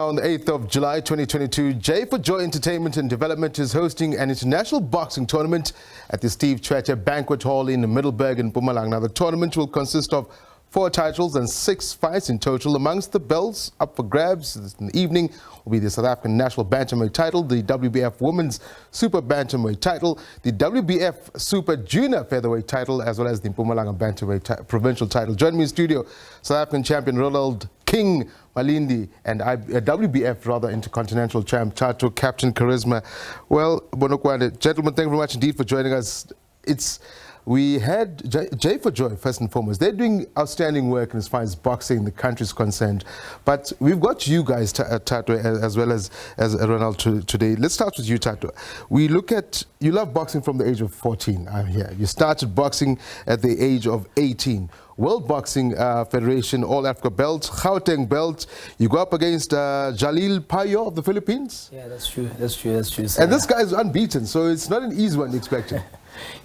On the 8th of July 2022, J4Joy Entertainment and Development is hosting an international boxing tournament at the Tshwete Banquet Hall in Middelburg in Mpumalanga. Now, the tournament will consist of 4 titles and 6 fights in total. Amongst the belts up for grabs in the evening will be the South African National Bantamweight title, the WBF Women's Super Bantamweight title, the WBF Super Junior Featherweight title, as well as the Mpumalanga Bantamweight Provincial title. Joining me in studio, South African champion Ronald King Malindi and WBF Intercontinental champ Thato, Captain Charisma. Well, Bonokoane, gentlemen, thank you very much indeed for joining us. We had J4Joy first and foremost. They're doing outstanding work as far as boxing the country is concerned. But we've got you guys, Thato, as well as Ronald today. Let's start with you, Thato. We look at, you love boxing from the age of 14, I'm here. You started boxing at the age of 18. World Boxing Federation All Africa belt, Gauteng belt. You go up against Jalil Payo of the Philippines. Yeah, that's true. So, and this guy is unbeaten, so it's not an easy one to expect him.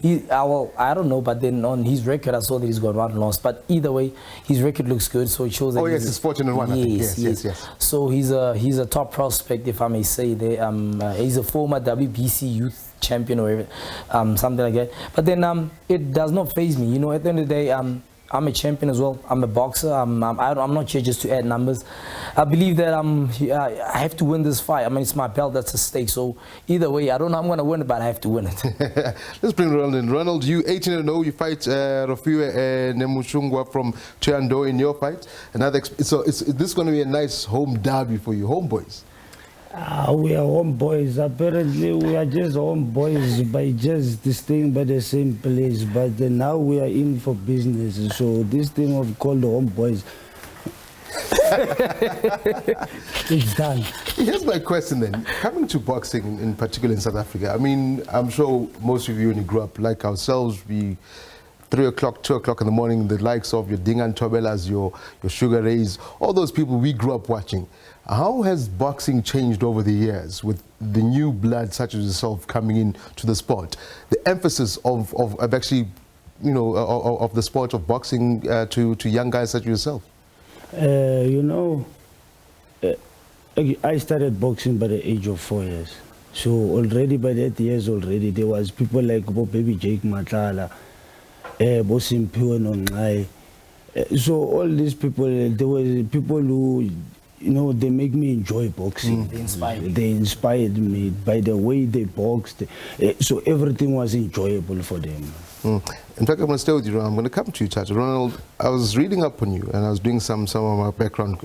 Well, I don't know, but then on his record, I saw that he's got 1 loss. But either way, his record looks good, so it shows that. Oh yes, it's 14-1. Yes. So he's a top prospect, if I may say. He's a former WBC youth champion or something like that. But then it does not faze me. You know, at the end of the day, I'm a champion as well. I'm a boxer. I'm not here just to add numbers. I believe that I have to win this fight. I mean, it's my belt that's at stake. So either way, I don't know I'm going to win it, but I have to win it. Let's bring Ronald in. Ronald, you 18-0. You fight Rafiwe Nemushungwa from Tuyando in your fight. So is this going to be a nice home derby for you, homeboys? We are homeboys. Apparently, we are just homeboys by just staying by the same place. But now we are in for business. So this thing of called homeboys, it's done. Here's my question then. Coming to boxing, in particular in South Africa, I mean, I'm sure most of you when you grew up, like ourselves, 3 o'clock, 2 o'clock in the morning, the likes of your Dingan Tobelas, your Sugar Rays, all those people we grew up watching. How has boxing changed over the years with the new blood such as yourself coming in to the sport? The emphasis of actually, you know, of the sport of boxing to young guys such as yourself? You know, I started boxing by the age of 4 years. So already by that years already, there was people like Baby Jake Matala, Bosimpiwe Nongai. So all these people, there were people who, you know, they make me enjoy boxing. They inspired me by the way they boxed. So everything was enjoyable for them. In fact, I'm going to stay with you, Ronald. I'm going to come to you, Thato. Ronald, I was reading up on you and I was doing some of my background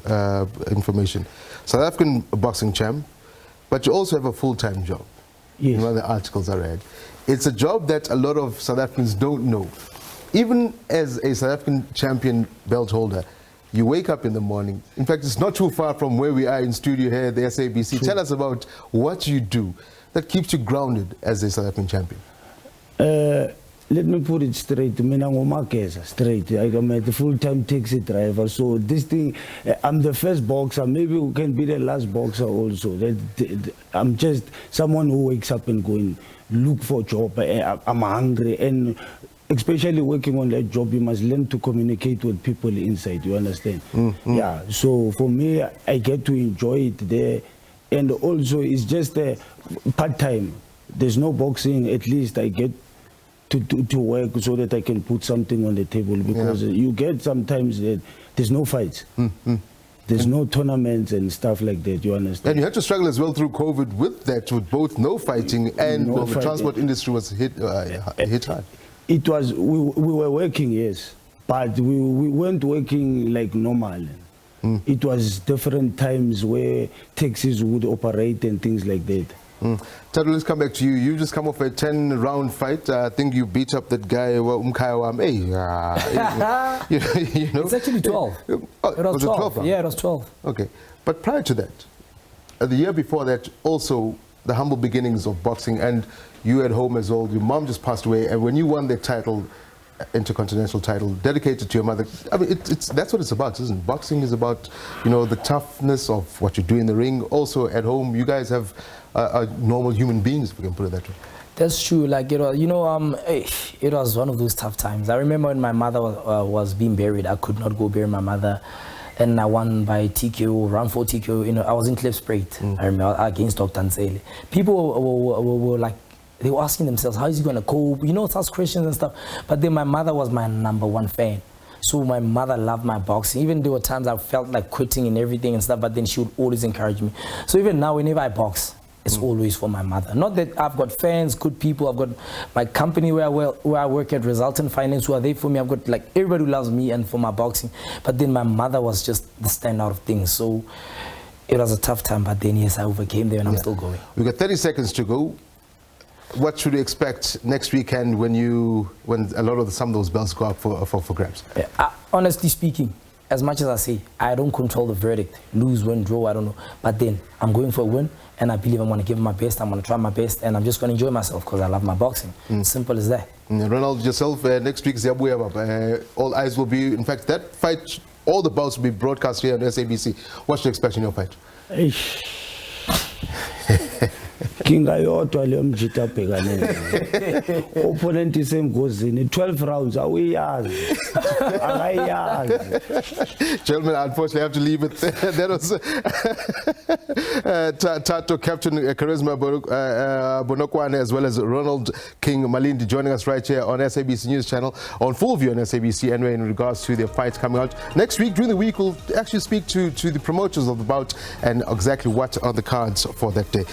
information. South African boxing champ, but you also have a full-time job. Yes. In one of the articles I read. It's a job that a lot of South Africans don't know. Even as a South African champion belt holder, you wake up in the morning. In fact, it's not too far from where we are in studio here at the SABC. True. Tell us about what you do that keeps you grounded as a South African champion. Let me put it straight. Straight. I'm a full-time taxi driver. So this thing, I'm the first boxer. Maybe we can be the last boxer also. I'm just someone who wakes up and going, look for a job. I'm hungry. And especially working on that job, you must learn to communicate with people inside, you understand? Yeah, so for me, I get to enjoy it there. And also, it's just part-time. There's no boxing, at least I get to work so that I can put something on the table, because you get sometimes that there's no fights. There's no tournaments and stuff like that, you understand? And you had to struggle as well through COVID with that, with both no fighting and the transport industry was hit hard. It was, we were working, yes, but we weren't working like normal. It was different times where taxis would operate and things like that. Thato, let's come back to you. You just come off a 10-round fight. I think you beat up that guy, you know. It's actually 12. It was 12? Yeah, it was 12. Okay. But prior to that, the year before that, also the humble beginnings of boxing, and you at home as well. Your mom just passed away, and when you won the title, Intercontinental title, dedicated to your mother, I mean, that's what it's about, isn't it? Boxing is about, you know, the toughness of what you do in the ring. Also at home, you guys have normal human beings, if we can put it that way. That's true. Like, it was one of those tough times. I remember when my mother was being buried, I could not go bury my mother. and I won by TKO, round 4 TKO. You know, I was in Klipspruit. I remember against Dr. Nsele. People were like, they were asking themselves, how is he going to cope? You know, such questions and stuff. But then my mother was my #1 fan. So my mother loved my boxing. Even there were times I felt like quitting and everything and stuff, but then she would always encourage me. So even now, whenever I box, it's always for my mother. Not that I've got fans, good people. I've got my company where I work at, Resultant Finance, who are there for me. I've got like everybody who loves me and for my boxing. But then my mother was just the standout of things. So it was a tough time, but then yes, I overcame there and I'm still going. We've got 30 seconds to go. What should we expect next weekend when a lot of some of those belts go up for grabs? Honestly speaking, as much as I say, I don't control the verdict. Lose, win, draw, I don't know. But then I'm going for a win, and I believe I'm going to give my best. I'm going to try my best, and I'm just going to enjoy myself because I love my boxing. Simple as that. Ronald, yourself, next week, all eyes will be, in fact, that fight, all the bouts will be broadcast here on SABC. What should you expect in your fight? Kinga yodwa leyo mjita abhekane opponent isengozini 12 rounds awuyazi akayazi. Gentlemen, unfortunately I have to leave it there. That was Thato Captain Charisma Bonokoane, as well as Ronald King Malindi, joining us right here on SABC News Channel on full view on SABC anyway in regards to their fights coming out next week. During the week we'll actually speak to the promoters of the bout and exactly what are the cards for that day.